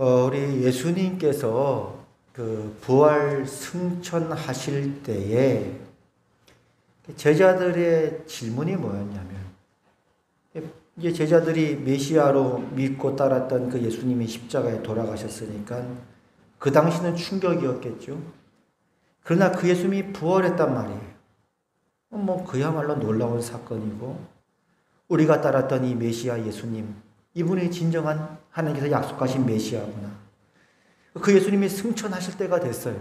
우리 예수님께서 그 부활 승천하실 때에 제자들의 질문이 뭐였냐면, 이제 제자들이 메시아로 믿고 따랐던 그 예수님이 십자가에 돌아가셨으니까 그 당시는 충격이었겠죠. 그러나 그 예수님이 부활했단 말이에요. 그야말로 놀라운 사건이고, 우리가 따랐던 이 메시아 예수님, 이분이 진정한 하나님께서 약속하신 메시아구나. 그 예수님이 승천하실 때가 됐어요.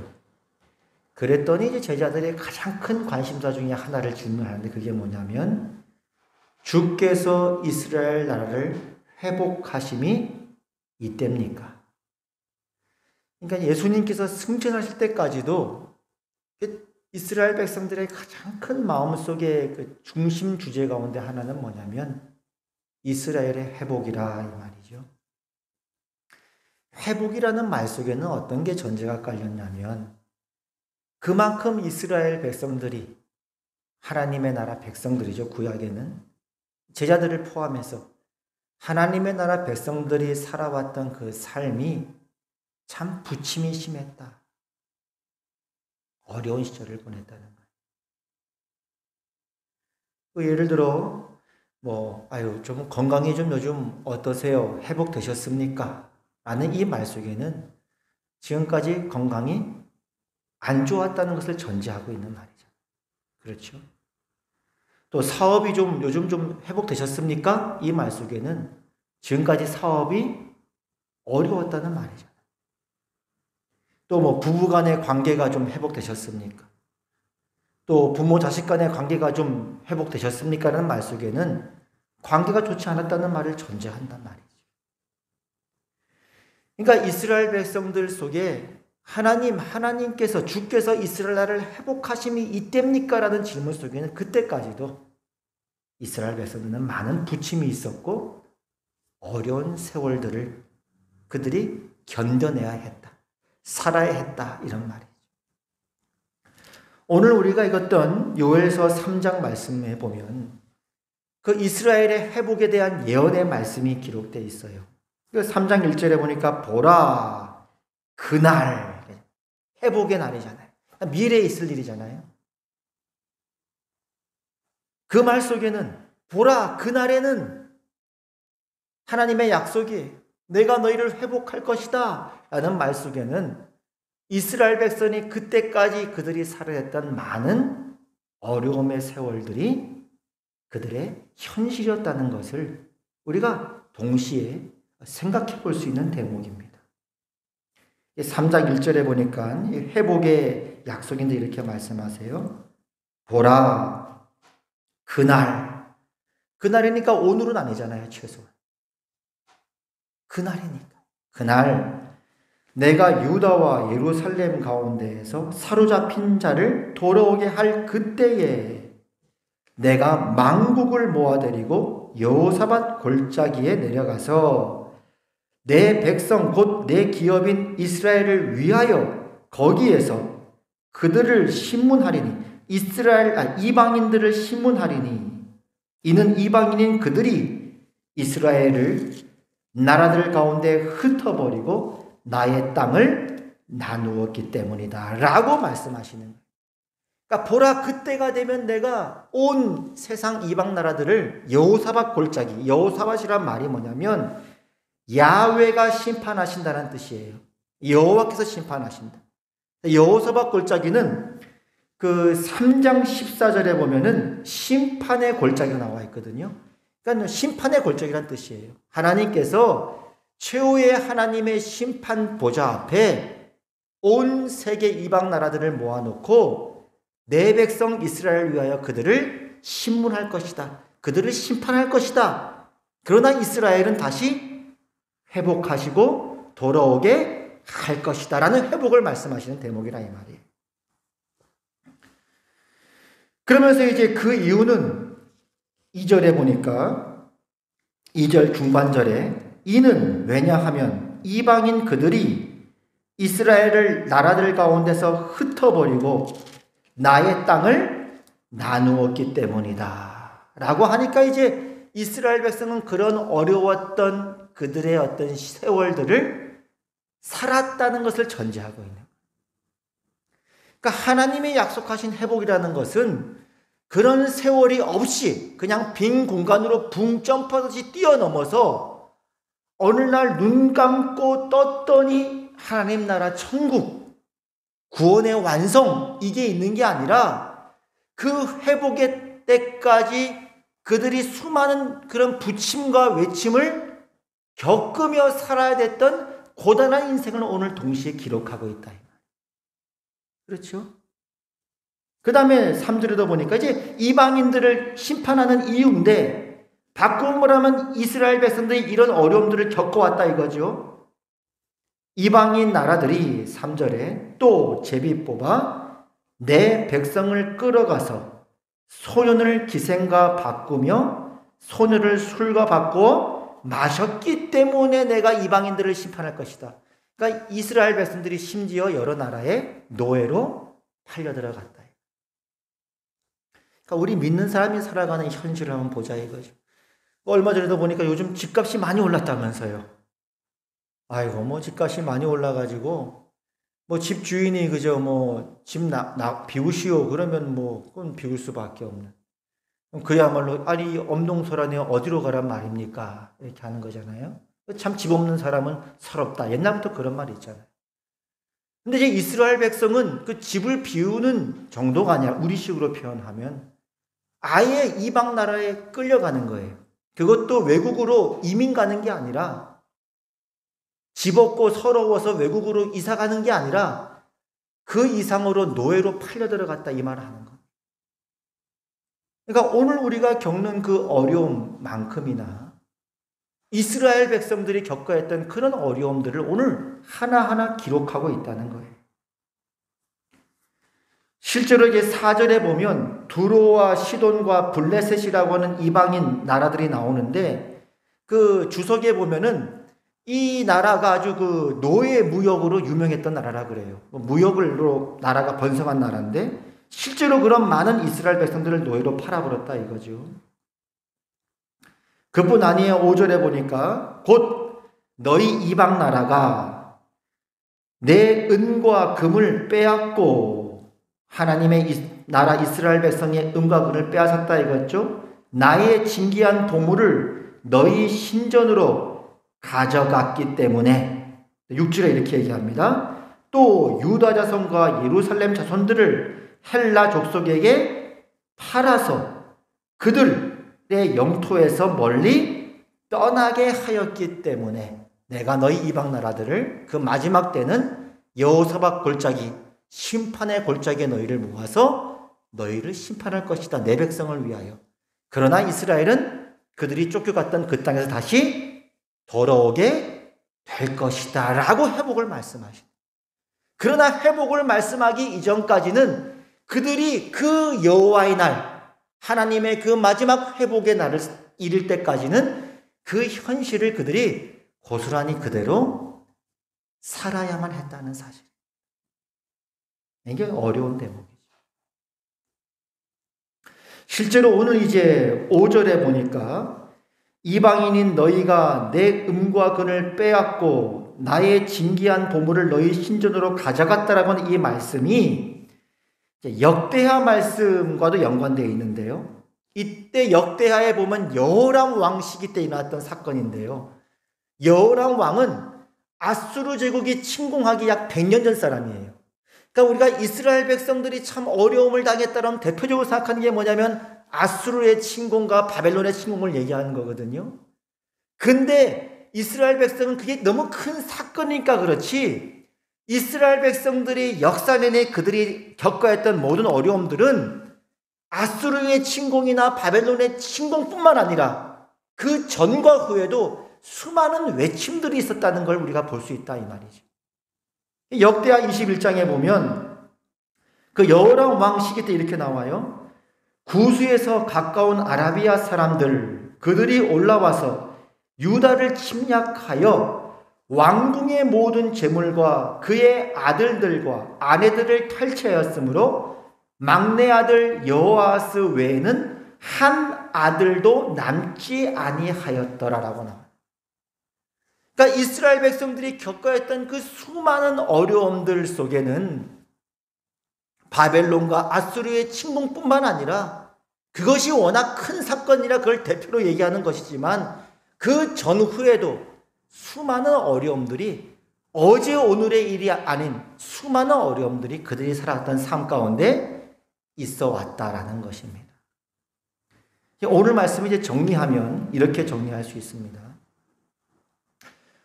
그랬더니 이제 제자들의 가장 큰 관심사 중에 하나를 질문하는데, 그게 뭐냐면, 주께서 이스라엘 나라를 회복하심이 이때입니까? 그러니까 예수님께서 승천하실 때까지도 이스라엘 백성들의 가장 큰 마음속의 그 중심 주제 가운데 하나는 뭐냐면 이스라엘의 회복이라, 이 말이죠. 회복이라는 말 속에는 어떤 게 전제가 깔렸냐면, 그만큼 이스라엘 백성들이, 하나님의 나라 백성들이죠, 구약에는 제자들을 포함해서 하나님의 나라 백성들이 살아왔던 그 삶이 참 부침이 심했다, 어려운 시절을 보냈다는 거예요. 예를 들어 좀 건강이 좀 요즘 어떠세요? 회복되셨습니까? 라는 이 말 속에는 지금까지 건강이 안 좋았다는 것을 전제하고 있는 말이죠. 그렇죠? 또 사업이 요즘 좀 회복되셨습니까? 이 말 속에는 지금까지 사업이 어려웠다는 말이잖아요. 또 부부 간의 관계가 좀 회복되셨습니까? 또 부모 자식 간의 관계가 좀 회복되셨습니까? 라는 말 속에는 관계가 좋지 않았다는 말을 전제한단 말이죠. 그러니까 이스라엘 백성들 속에 하나님께서, 주께서 이스라엘 나라를 회복하심이 이때입니까? 라는 질문 속에는 그때까지도 이스라엘 백성들은 많은 부침이 있었고 어려운 세월들을 그들이 견뎌내야 했다, 살아야 했다, 이런 말이죠. 오늘 우리가 읽었던 요엘서 3장 말씀에 보면 그 이스라엘의 회복에 대한 예언의 말씀이 기록되어 있어요. 3장 1절에 보니까 보라, 그날, 회복의 날이잖아요. 미래에 있을 일이잖아요. 그 말 속에는 보라, 그날에는 하나님의 약속이 내가 너희를 회복할 것이다 라는 말 속에는 이스라엘 백성이 그때까지 그들이 살아야 했던 많은 어려움의 세월들이 그들의 현실이었다는 것을 우리가 동시에 생각해 볼 수 있는 대목입니다. 3장 1절에 보니까 회복의 약속인데 이렇게 말씀하세요. 보라, 그날이니까 오늘은 아니잖아요, 최소한. 그날이니까. 그날 내가 유다와 예루살렘 가운데에서 사로잡힌 자를 돌아오게 할 그때에 내가 만국을 모아들이고 여호사밧 골짜기에 내려가서 내 백성 곧 내 기업인 이스라엘을 위하여 거기에서 그들을 신문하리니, 이방인들을 신문하리니, 이는 이방인인 그들이 이스라엘을 나라들 가운데 흩어버리고 나의 땅을 나누었기 때문이다 라고 말씀하시는 거예요. 그러니까 보라, 그때가 되면 내가 온 세상 이방 나라들을 여호사밧 골짜기, 여호사밧이란 말이 뭐냐면 야훼가 심판하신다는 뜻이에요. 여호와께서 심판하신다. 여호사밧 골짜기는 그 3장 14절에 보면은 심판의 골짜기가 나와 있거든요. 그러니까 심판의 골짜기란 뜻이에요. 하나님께서 최후의 하나님의 심판 보좌 앞에 온 세계 이방 나라들을 모아놓고 내 백성 이스라엘을 위하여 그들을 신문할 것이다, 그들을 심판할 것이다. 그러나 이스라엘은 다시 회복하시고 돌아오게 할 것이다 라는 회복을 말씀하시는 대목이라 이 말이에요. 그러면서 이제 그 이유는 2절에 보니까 2절 중반절에 이는 왜냐하면 이방인 그들이 이스라엘을 나라들 가운데서 흩어버리고 나의 땅을 나누었기 때문이다 라고 하니까 이제 이스라엘 백성은 그런 어려웠던 그들의 어떤 세월들을 살았다는 것을 전제하고 있는 거예요. 그러니까 하나님이 약속하신 회복이라는 것은 그런 세월이 없이 그냥 빈 공간으로 붕 점프하듯이 뛰어넘어서 어느 날 눈 감고 떴더니 하나님 나라 천국, 구원의 완성, 이게 있는 게 아니라 그 회복의 때까지 그들이 수많은 그런 부침과 외침을 겪으며 살아야 됐던 고단한 인생을 오늘 동시에 기록하고 있다. 그렇죠? 그 다음에 3절에도 보니까 이제 이방인들을 심판하는 이유인데, 바꾸면 하면 이스라엘 백성들이 이런 어려움들을 겪어왔다 이거죠. 이방인 나라들이 3절에 또 제비 뽑아 내 백성을 끌어가서 소년을 기생과 바꾸며 소녀를 술과 바꾸어 마셨기 때문에 내가 이방인들을 심판할 것이다. 그러니까 이스라엘 백성들이 심지어 여러 나라의 노예로 팔려 들어갔다. 그러니까 우리 믿는 사람이 살아가는 현실을 한번 보자 이거죠. 얼마 전에도 보니까 요즘 집값이 많이 올랐다면서요. 아이고, 뭐 집값이 많이 올라가지고 뭐 집 주인이 그저 뭐 집 비우시오 그러면 뭐 그건 비울 수밖에 없는. 그야말로 아니 엄동설하네 어디로 가란 말입니까? 이렇게 하는 거잖아요. 참 집 없는 사람은 서럽다. 옛날부터 그런 말이 있잖아요. 근데 이제 이스라엘 백성은 그 집을 비우는 정도가 아니라 우리식으로 표현하면 아예 이방 나라에 끌려가는 거예요. 그것도 외국으로 이민 가는 게 아니라 집 없고 서러워서 외국으로 이사 가는 게 아니라 그 이상으로 노예로 팔려 들어갔다 이 말을 하는 거예요. 그러니까 오늘 우리가 겪는 그 어려움만큼이나 이스라엘 백성들이 겪어야 했던 그런 어려움들을 오늘 하나하나 기록하고 있다는 거예요. 실제로 이제 4절에 보면 두로와 시돈과 블레셋이라고 하는 이방인 나라들이 나오는데 그 주석에 보면은 이 나라가 아주 그 노예 무역으로 유명했던 나라라 그래요. 무역으로 나라가 번성한 나라인데 실제로 그런 많은 이스라엘 백성들을 노예로 팔아버렸다 이거죠. 그뿐 아니에요. 5절에 보니까 곧 너희 이방 나라가 내 은과 금을 빼앗고 하나님의 나라 이스라엘 백성의 은과 금을 빼앗았다 이거죠. 나의 진귀한 보물을 너희 신전으로 가져갔기 때문에 6절에 이렇게 얘기합니다. 또 유다 자손과 예루살렘 자손들을 헬라 족속에게 팔아서 그들의 영토에서 멀리 떠나게 하였기 때문에 내가 너희 이방 나라들을 그 마지막 때는 여호사밧 골짜기 심판의 골짜기에 너희를 모아서 너희를 심판할 것이다. 내 백성을 위하여. 그러나 이스라엘은 그들이 쫓겨갔던 그 땅에서 다시 돌아오게 될 것이다 라고 회복을 말씀하십니다. 그러나 회복을 말씀하기 이전까지는 그들이 그 여호와의 날, 하나님의 그 마지막 회복의 날을 이룰 때까지는 그 현실을 그들이 고스란히 그대로 살아야만 했다는 사실. 이게 어려운 대목이죠. 실제로 오늘 이제 5절에 보니까 이방인인 너희가 내 은과 금을 빼앗고 나의 진귀한 보물을 너희 신전으로 가져갔다라고 하는 이 말씀이 역대하 말씀과도 연관되어 있는데요. 이때 역대하에 보면 여호람 왕 시기 때 일어났던 사건인데요. 여호람 왕은 아수르 제국이 침공하기 약 100년 전 사람이에요. 그러니까 우리가 이스라엘 백성들이 참 어려움을 당했다면 대표적으로 생각하는 게 뭐냐면 아수르의 침공과 바벨론의 침공을 얘기하는 거거든요. 근데 이스라엘 백성은 그게 너무 큰 사건이니까 그렇지 이스라엘 백성들이 역사 내내 그들이 겪어야 했던 모든 어려움들은 아수르의 침공이나 바벨론의 침공뿐만 아니라 그 전과 후에도 수많은 외침들이 있었다는 걸 우리가 볼 수 있다 이 말이죠. 역대하 21장에 보면 그 여호람 왕 시기 때 이렇게 나와요. 구스에서 가까운 아라비아 사람들 그들이 올라와서 유다를 침략하여 왕궁의 모든 재물과 그의 아들들과 아내들을 탈취하였으므로 막내 아들 여호아스 외에는 한 아들도 남지 아니하였더라라고 나와요. 그러니까 이스라엘 백성들이 겪어야 했던 그 수많은 어려움들 속에는 바벨론과 아수르의 침공뿐만 아니라 그것이 워낙 큰 사건이라 그걸 대표로 얘기하는 것이지만 그 전후에도 수많은 어려움들이 어제 오늘의 일이 아닌 수많은 어려움들이 그들이 살았던 삶 가운데 있어 왔다라는 것입니다. 오늘 말씀을 이제 정리하면 이렇게 정리할 수 있습니다.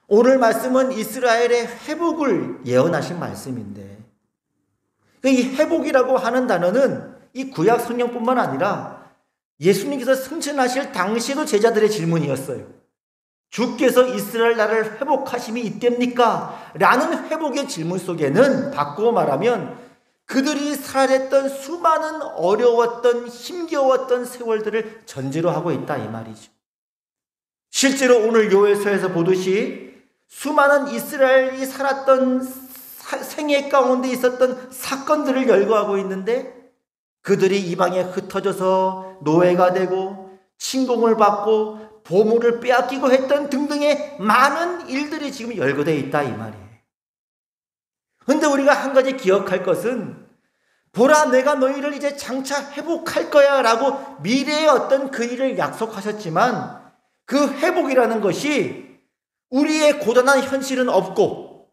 오늘 말씀은 이스라엘의 회복을 예언하신 말씀인데 이 회복이라고 하는 단어는 이 구약 성경뿐만 아니라 예수님께서 승천하실 당시에도 제자들의 질문이었어요. 주께서 이스라엘 나라를 회복하심이 이때입니까? 라는 회복의 질문 속에는 바꾸어 말하면 그들이 살아냈던 수많은 어려웠던 힘겨웠던 세월들을 전제로 하고 있다 이 말이죠. 실제로 오늘 요엘서에서 보듯이 수많은 이스라엘이 살았던 생애 가운데 있었던 사건들을 열거하고 있는데 그들이 이방에 흩어져서 노예가 되고 침공을 받고 보물을 빼앗기고 했던 등등의 많은 일들이 지금 열거되어 있다 이 말이에요. 그런데 우리가 한 가지 기억할 것은 보라 내가 너희를 이제 장차 회복할 거야 라고 미래의 어떤 그 일을 약속하셨지만 그 회복이라는 것이 우리의 고단한 현실은 없고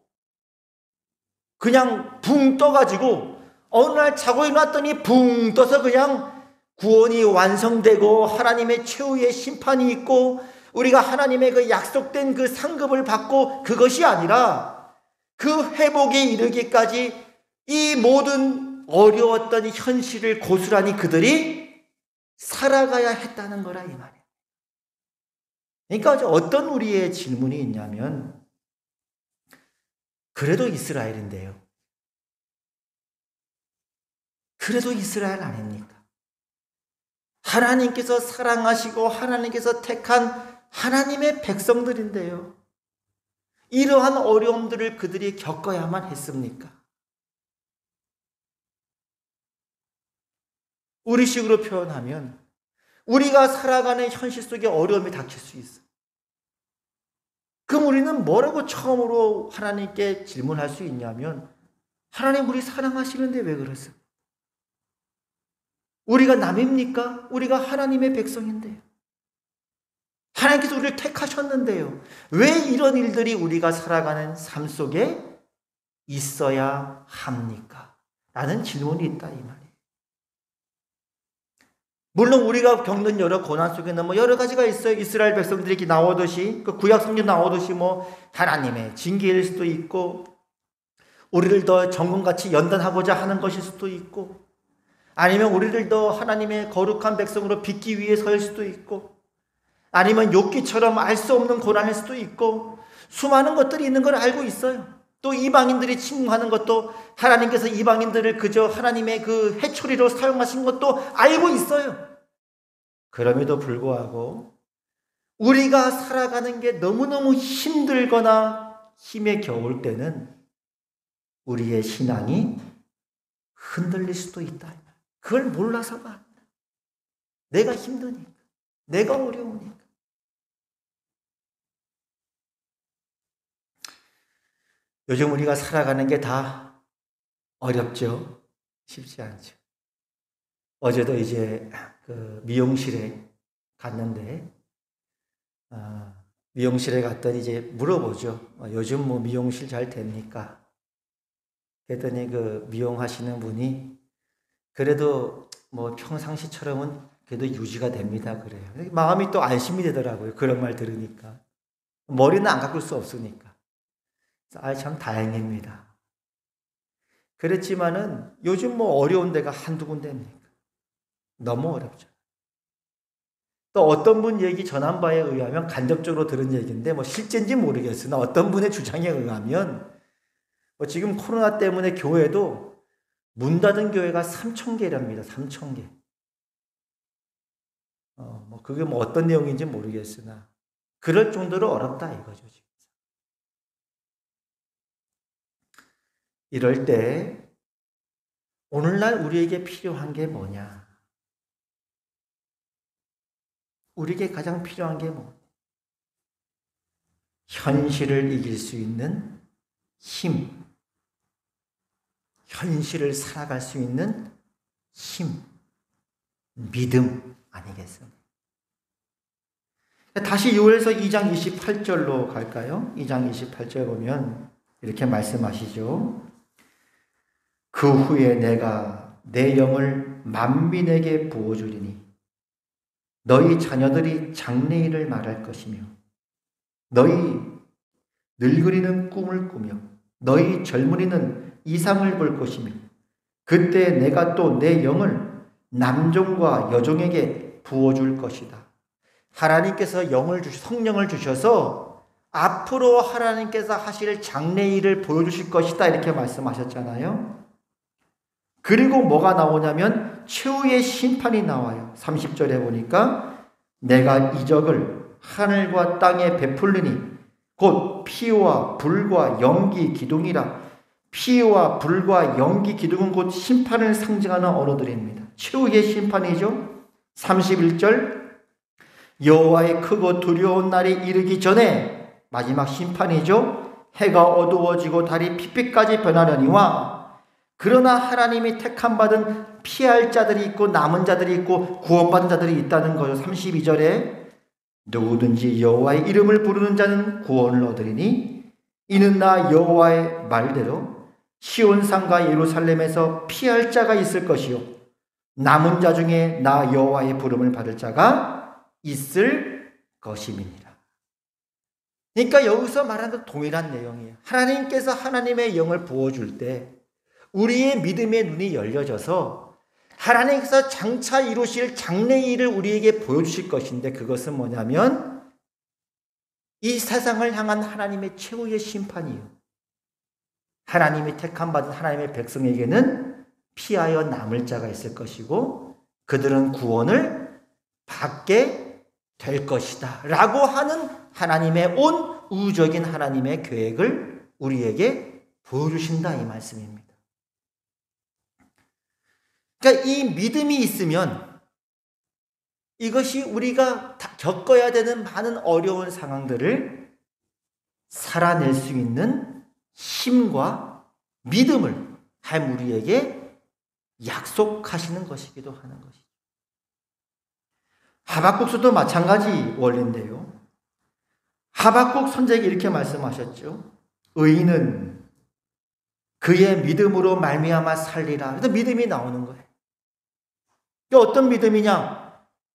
그냥 붕 떠가지고 어느 날 자고 일어났더니 붕 떠서 그냥 구원이 완성되고 하나님의 최후의 심판이 있고 우리가 하나님의 그 약속된 그 상급을 받고 그것이 아니라 그 회복에 이르기까지 이 모든 어려웠던 현실을 고스란히 그들이 살아가야 했다는 거라 이 말이에요. 그러니까 어떤 우리의 질문이 있냐면 그래도 이스라엘인데요. 그래도 이스라엘 아닙니까? 하나님께서 사랑하시고 하나님께서 택한 하나님의 백성들인데요. 이러한 어려움들을 그들이 겪어야만 했습니까? 우리식으로 표현하면 우리가 살아가는 현실 속에 어려움이 닥칠 수 있어요. 그럼 우리는 뭐라고 처음으로 하나님께 질문할 수 있냐면 하나님 우리 사랑하시는데 왜 그러세요? 우리가 남입니까? 우리가 하나님의 백성인데요. 하나님께서 우리를 택하셨는데요. 왜 이런 일들이 우리가 살아가는 삶 속에 있어야 합니까? 라는 질문이 있다 이 말이에요. 물론 우리가 겪는 여러 고난 속에는 여러 가지가 있어요. 이스라엘 백성들이 나오듯이 그 구약 성경 나오듯이 하나님의 징계일 수도 있고 우리를 더 정금같이 연단하고자 하는 것일 수도 있고 아니면 우리를 더 하나님의 거룩한 백성으로 빚기 위해서일 수도 있고 아니면 욥기처럼 알 수 없는 고난일 수도 있고 수많은 것들이 있는 걸 알고 있어요. 또 이방인들이 침공하는 것도 하나님께서 이방인들을 그저 하나님의 그 해초리로 사용하신 것도 알고 있어요. 그럼에도 불구하고 우리가 살아가는 게 너무너무 힘들거나 힘에 겨울 때는 우리의 신앙이 흔들릴 수도 있다. 그걸 몰라서가 아니라 내가 힘드니까 내가 어려우니까. 요즘 우리가 살아가는 게 다 어렵죠. 쉽지 않죠. 어제도 이제 그 미용실에 갔는데 미용실에 갔더니 이제 물어보죠. 요즘 미용실 잘 됩니까? 그랬더니 그 미용하시는 분이 그래도 평상시처럼은 그래도 유지가 됩니다. 그래요. 마음이 또 안심이 되더라고요. 그런 말 들으니까. 머리는 안 가꿀 수 없으니까. 참 다행입니다. 그랬지만은 요즘 어려운 데가 한두 군데입니까? 너무 어렵죠. 또 어떤 분 얘기 전한 바에 의하면 간접적으로 들은 얘기인데 실제인지 모르겠으나 어떤 분의 주장에 의하면 지금 코로나 때문에 교회도 문 닫은 교회가 3,000개랍니다. 3,000개. 그게 어떤 내용인지 모르겠으나 그럴 정도로 어렵다 이거죠. 지금. 이럴 때 오늘날 우리에게 필요한 게 뭐냐? 우리에게 가장 필요한 게 뭐냐? 현실을 이길 수 있는 힘, 현실을 살아갈 수 있는 힘, 믿음 아니겠습니까? 다시 요엘서 2장 28절로 갈까요? 2장 28절 보면 이렇게 말씀하시죠. 그 후에 내가 내 영을 만민에게 부어주리니 너희 자녀들이 장래일을 말할 것이며 너희 늙은이는 꿈을 꾸며 너희 젊은이는 이상을 볼 것이며 그때 내가 또 내 영을 남종과 여종에게 부어줄 것이다. 하나님께서 성령을 주셔서 앞으로 하나님께서 하실 장래일을 보여주실 것이다 이렇게 말씀하셨잖아요. 그리고 뭐가 나오냐면 최후의 심판이 나와요. 30절에 보니까 내가 이적을 하늘과 땅에 베풀리니 곧 피와 불과 연기 기둥이라. 피와 불과 연기 기둥은 곧 심판을 상징하는 언어들입니다. 최후의 심판이죠. 31절 여호와의 크고 두려운 날이 이르기 전에 마지막 심판이죠. 해가 어두워지고 달이 핏빛까지 변하려니와 그러나 하나님이 택함받은 피할 자들이 있고 남은 자들이 있고 구원받은 자들이 있다는 거죠. 32절에 누구든지 여호와의 이름을 부르는 자는 구원을 얻으리니 이는 나 여호와의 말대로 시온산과 예루살렘에서 피할 자가 있을 것이요 남은 자 중에 나 여호와의 부름을 받을 자가 있을 것임이니라. 그러니까 여기서 말하는 동일한 내용이에요. 하나님께서 하나님의 영을 부어줄 때 우리의 믿음의 눈이 열려져서 하나님께서 장차 이루실 장래일을 우리에게 보여주실 것인데 그것은 뭐냐면 이 세상을 향한 하나님의 최후의 심판이에요. 하나님이 택함받은 하나님의 백성에게는 피하여 남을 자가 있을 것이고 그들은 구원을 받게 될 것이다 라고 하는 하나님의 온 우주적인 하나님의 계획을 우리에게 보여주신다 이 말씀입니다. 그러니까 이 믿음이 있으면 이것이 우리가 겪어야 되는 많은 어려운 상황들을 살아낼 수 있는 힘과 믿음을 하나님 우리에게 약속하시는 것이기도 하는 것이죠. 하박국서도 마찬가지 원리인데요. 하박국 선지자에게 이렇게 말씀하셨죠. 의인은 그의 믿음으로 말미암아 살리라. 그래서 믿음이 나오는 거예요. 어떤 믿음이냐?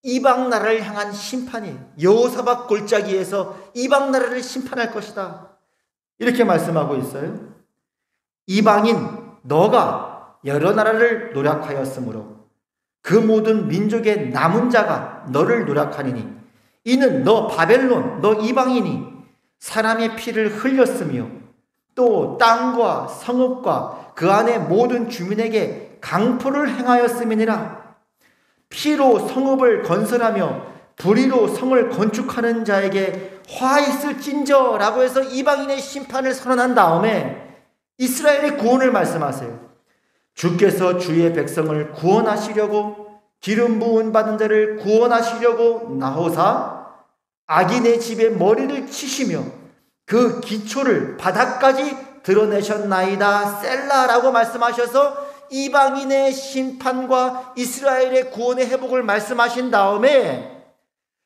이방 나라를 향한 심판이에요. 여호사밧 골짜기에서 이방 나라를 심판할 것이다. 이렇게 말씀하고 있어요. 이방인 너가 여러 나라를 노략하였으므로 그 모든 민족의 남은 자가 너를 노략하니니 이는 너 바벨론 너 이방인이 사람의 피를 흘렸으며 또 땅과 성읍과 그 안의 모든 주민에게 강포를 행하였음이니라. 피로 성읍을 건설하며 불의로 성을 건축하는 자에게 화 있을진저 라고 해서 이방인의 심판을 선언한 다음에 이스라엘의 구원을 말씀하세요. 주께서 주의 백성을 구원하시려고 기름 부은 받은 자를 구원하시려고 나오사 악인의 집에 머리를 치시며 그 기초를 바닥까지 드러내셨나이다 셀라라고 말씀하셔서 이방인의 심판과 이스라엘의 구원의 회복을 말씀하신 다음에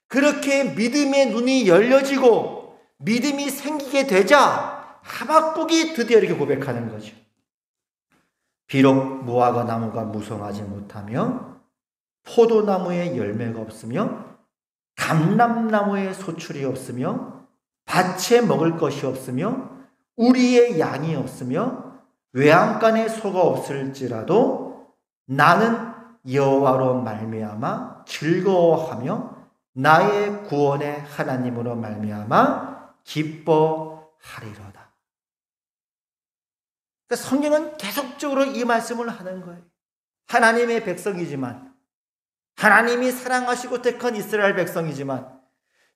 그렇게 믿음의 눈이 열려지고 믿음이 생기게 되자 하박국이 드디어 이렇게 고백하는 거죠. 비록 무화과 나무가 무성하지 못하며 포도나무에 열매가 없으며 감람나무에 소출이 없으며 밭에 먹을 것이 없으며 우리의 양이 없으며 외양간에 소가 없을지라도 나는 여호와로 말미암아 즐거워하며 나의 구원의 하나님으로 말미암아 기뻐하리로다. 그러니까 성경은 계속적으로 이 말씀을 하는 거예요. 하나님의 백성이지만 하나님이 사랑하시고 택한 이스라엘 백성이지만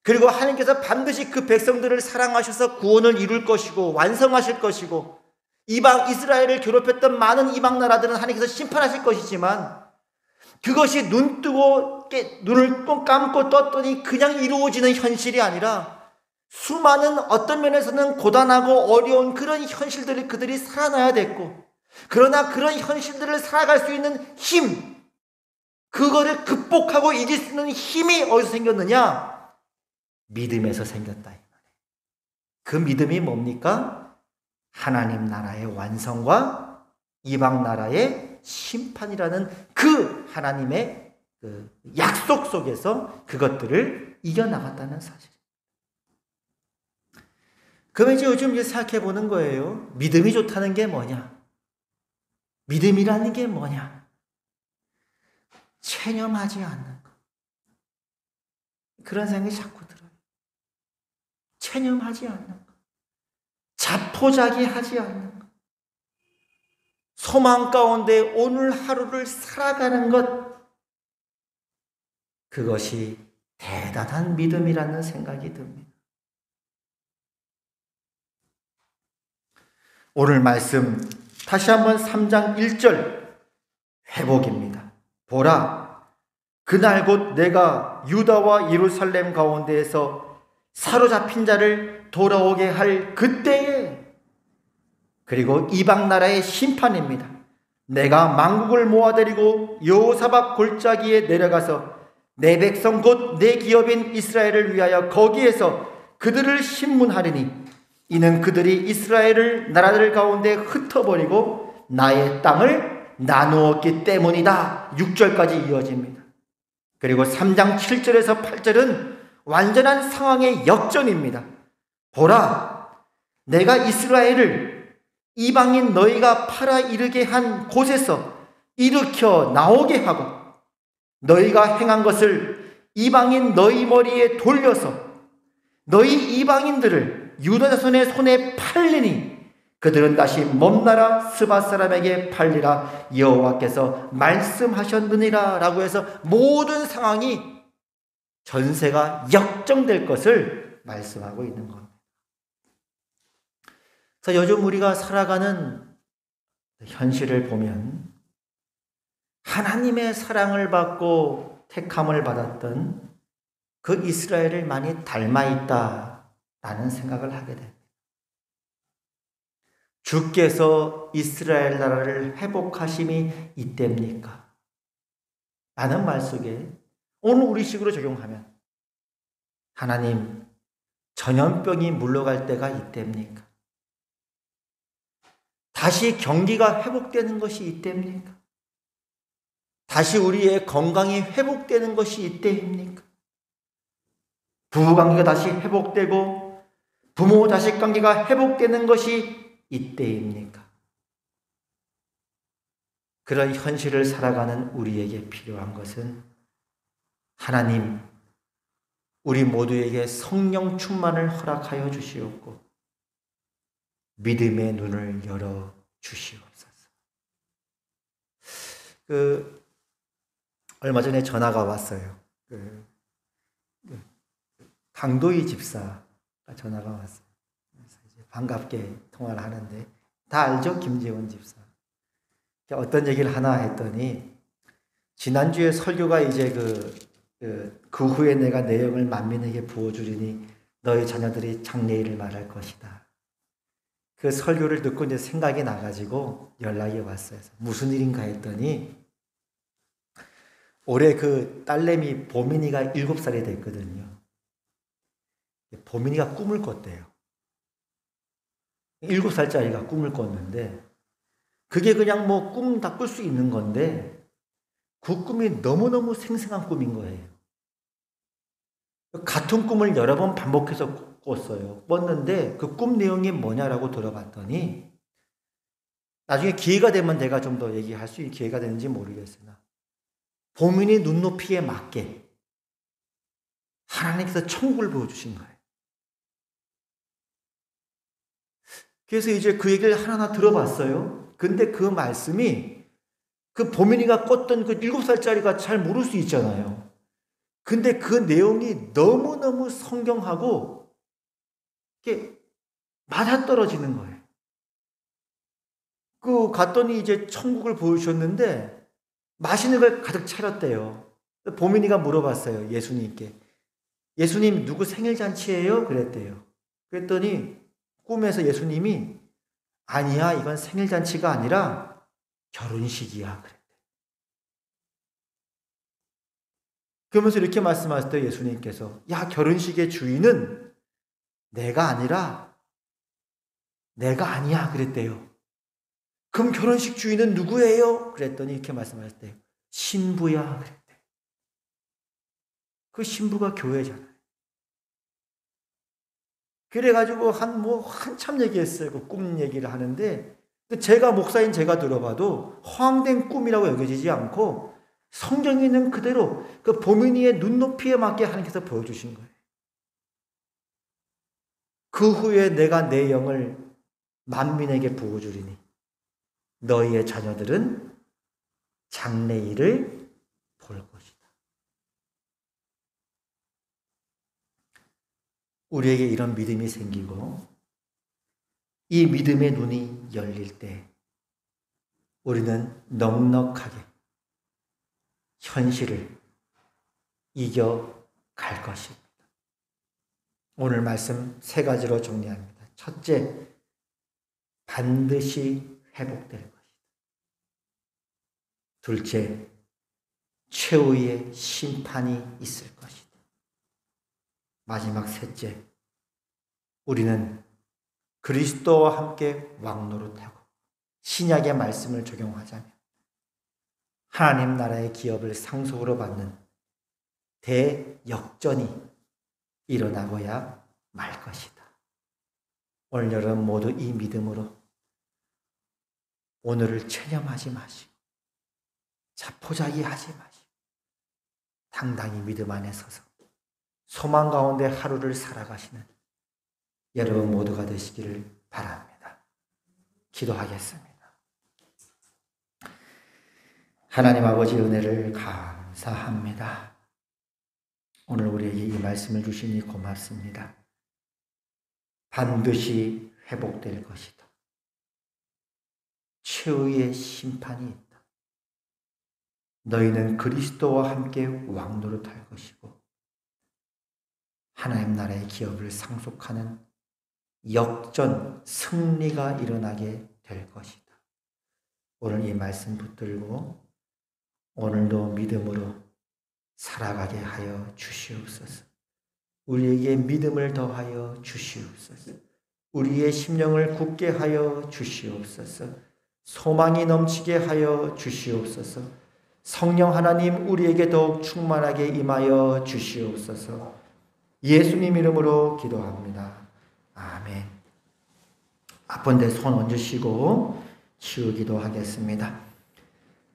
그리고 하나님께서 반드시 그 백성들을 사랑하셔서 구원을 이룰 것이고 완성하실 것이고 이방 이스라엘을 괴롭혔던 많은 이방 나라들은 하나님께서 심판하실 것이지만 그것이 눈을 또 감고 떴더니 그냥 이루어지는 현실이 아니라 수많은 어떤 면에서는 고단하고 어려운 그런 현실들을 그들이 살아나야 됐고, 그러나 그런 현실들을 살아갈 수 있는 힘, 그거를 극복하고 이길 수 있는 힘이 어디서 생겼느냐? 믿음에서 생겼다. 그 믿음이 뭡니까? 하나님 나라의 완성과 이방 나라의 심판이라는 그 하나님의 그 약속 속에서 그것들을 이겨나갔다는 사실. 그러면 이제 요즘 생각해 보는 거예요. 믿음이 좋다는 게 뭐냐? 믿음이라는 게 뭐냐? 체념하지 않는 것. 그런 생각이 자꾸 들어요. 체념하지 않는 것. 자포자기하지 않는 것. 소망 가운데 오늘 하루를 살아가는 것. 그것이 대단한 믿음이라는 생각이 듭니다. 오늘 말씀 다시 한번 3장 1절 회복입니다. 보라, 그날 곧 내가 유다와 예루살렘 가운데에서 사로잡힌 자를 돌아오게 할 그때에, 그리고 이방 나라의 심판입니다. 내가 만국을 모아들이고 여호사밧 골짜기에 내려가서 내 백성 곧 내 기업인 이스라엘을 위하여 거기에서 그들을 심문하리니 이는 그들이 이스라엘을 나라들 가운데 흩어버리고 나의 땅을 나누었기 때문이다. 6절까지 이어집니다. 그리고 3장 7절에서 8절은 완전한 상황의 역전입니다. 보라, 내가 이스라엘을 이방인 너희가 팔아 이르게 한 곳에서 일으켜 나오게 하고 너희가 행한 것을 이방인 너희 머리에 돌려서 너희 이방인들을 유다 자손의 손에 팔리니 그들은 다시 먼 나라 스바 사람에게 팔리라 여호와께서 말씀하셨느니라 라고 해서 모든 상황이 전세가 역정될 것을 말씀하고 있는 겁니다. 그래서 요즘 우리가 살아가는 현실을 보면 하나님의 사랑을 받고 택함을 받았던 그 이스라엘을 많이 닮아 있다라는 생각을 하게 됩니다. 주께서 이스라엘 나라를 회복하심이 이때입니까? 라는 말 속에 오늘 우리식으로 적용하면 하나님, 전염병이 물러갈 때가 이때입니까? 다시 경기가 회복되는 것이 이때입니까? 다시 우리의 건강이 회복되는 것이 이때입니까? 부부관계가 다시 회복되고 부모 자식 관계가 회복되는 것이 이때입니까? 그런 현실을 살아가는 우리에게 필요한 것은 하나님, 우리 모두에게 성령 충만을 허락하여 주시옵고 믿음의 눈을 열어 주시옵소서. 얼마 전에 전화가 왔어요. 강도희 집사가 전화가 왔어요. 그래서 이제 반갑게 통화를 하는데 다 알죠? 김재원 집사. 어떤 얘기를 하나 했더니 지난주에 설교가 이제 그 후에 내가 내용을 만민에게 부어주리니 너희 자녀들이 장래일을 말할 것이다. 그 설교를 듣고 이제 생각이 나가지고 연락이 왔어요. 무슨 일인가 했더니 올해 그 딸내미 보민이가 7살이 됐거든요. 보민이가 꿈을 꿨대요. 7살짜리가 꿈을 꿨는데 그게 그냥 뭐 꿈 다 꿀 수 있는 건데 그 꿈이 너무너무 생생한 꿈인 거예요. 같은 꿈을 여러 번 반복해서 꿨어요. 꿨는데 그 꿈 내용이 뭐냐라고 들어봤더니 나중에 기회가 되면 내가 좀 더 얘기할 수 있는 기회가 되는지 모르겠으나 보민이 눈높이에 맞게 하나님께서 천국을 보여주신 거예요. 그래서 이제 그 얘기를 하나하나 들어봤어요. 근데 그 말씀이 그 보민이가 꿨던 그 7살짜리가 잘 모를 수 있잖아요. 근데 그 내용이 너무너무 성경하고 이게 맞아떨어지는 거예요. 갔더니 이제 천국을 보여주셨는데 맛있는 걸 가득 차렸대요. 보민이가 물어봤어요. 예수님께. 예수님 누구 생일 잔치예요? 그랬대요. 그랬더니 꿈에서 예수님이 아니야, 이건 생일 잔치가 아니라 결혼식이야. 그랬대. 그러면서 이렇게 말씀하셨대요. 예수님께서 야, 결혼식의 주인은 내가 아니야. 그랬대요. 그럼 결혼식 주인은 누구예요? 그랬더니 이렇게 말씀하셨대요. 신부야. 그랬대. 그 신부가 교회잖아요. 그래가지고 한참 얘기했어요. 그 꿈 얘기를 하는데, 제가 목사인 제가 들어봐도 허황된 꿈이라고 여겨지지 않고 성경에 있는 그대로 그 보민이의 눈높이에 맞게 하나님께서 보여주신 거예요. 그 후에 내가 내 영을 만민에게 부어주리니 너희의 자녀들은 장래일을 볼 것이다. 우리에게 이런 믿음이 생기고 이 믿음의 눈이 열릴 때 우리는 넉넉하게 현실을 이겨갈 것입니다. 오늘 말씀 3가지로 정리합니다. 첫째, 반드시 회복될 것이다. 둘째, 최후의 심판이 있을 것이다. 마지막 셋째, 우리는 그리스도와 함께 왕노릇하고 신약의 말씀을 적용하자면 하나님 나라의 기업을 상속으로 받는 대역전이 일어나고야 말 것이다. 오늘 여러분 모두 이 믿음으로 오늘을 체념하지 마시고 자포자기하지 마시고 당당히 믿음 안에 서서 소망 가운데 하루를 살아가시는 여러분 모두가 되시기를 바랍니다. 기도하겠습니다. 하나님 아버지 은혜를 감사합니다. 오늘 우리에게 이 말씀을 주시니 고맙습니다. 반드시 회복될 것이다. 최후의 심판이 있다. 너희는 그리스도와 함께 왕노릇할 것이고 하나님 나라의 기업을 상속하는 역전 승리가 일어나게 될 것이다. 오늘 이 말씀 붙들고 오늘도 믿음으로 살아가게 하여 주시옵소서. 우리에게 믿음을 더하여 주시옵소서. 우리의 심령을 굳게 하여 주시옵소서. 소망이 넘치게 하여 주시옵소서. 성령 하나님 우리에게 더욱 충만하게 임하여 주시옵소서. 예수님 이름으로 기도합니다. 아멘. 아픈데 손 얹으시고 치우기도 하겠습니다.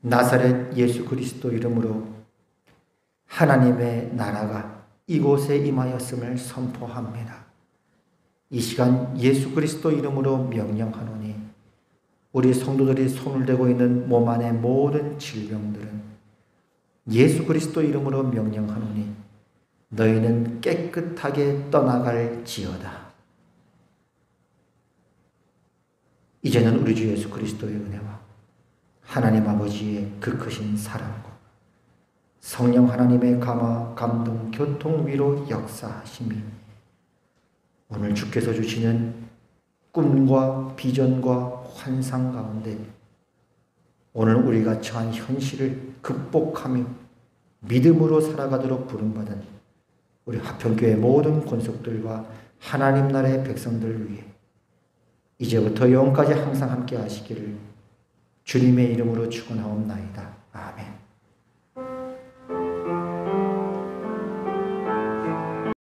나사렛 예수 그리스도 이름으로 하나님의 나라가 이곳에 임하였음을 선포합니다. 이 시간 예수 그리스도 이름으로 명령하노니 우리 성도들이 손을 대고 있는 몸 안의 모든 질병들은 예수 그리스도 이름으로 명령하노니 너희는 깨끗하게 떠나갈지어다. 이제는 우리 주 예수 그리스도의 은혜와 하나님 아버지의 그 크신 사랑과 성령 하나님의 감화, 감동, 교통, 위로 역사하심이 오늘 주께서 주시는 꿈과 비전과 환상 가운데 오늘 우리가 처한 현실을 극복하며 믿음으로 살아가도록 부름받은 우리 화평교회 모든 권속들과 하나님 나라의 백성들을 위해 이제부터 영원까지 항상 함께 하시기를 주님의 이름으로 축원하옵나이다.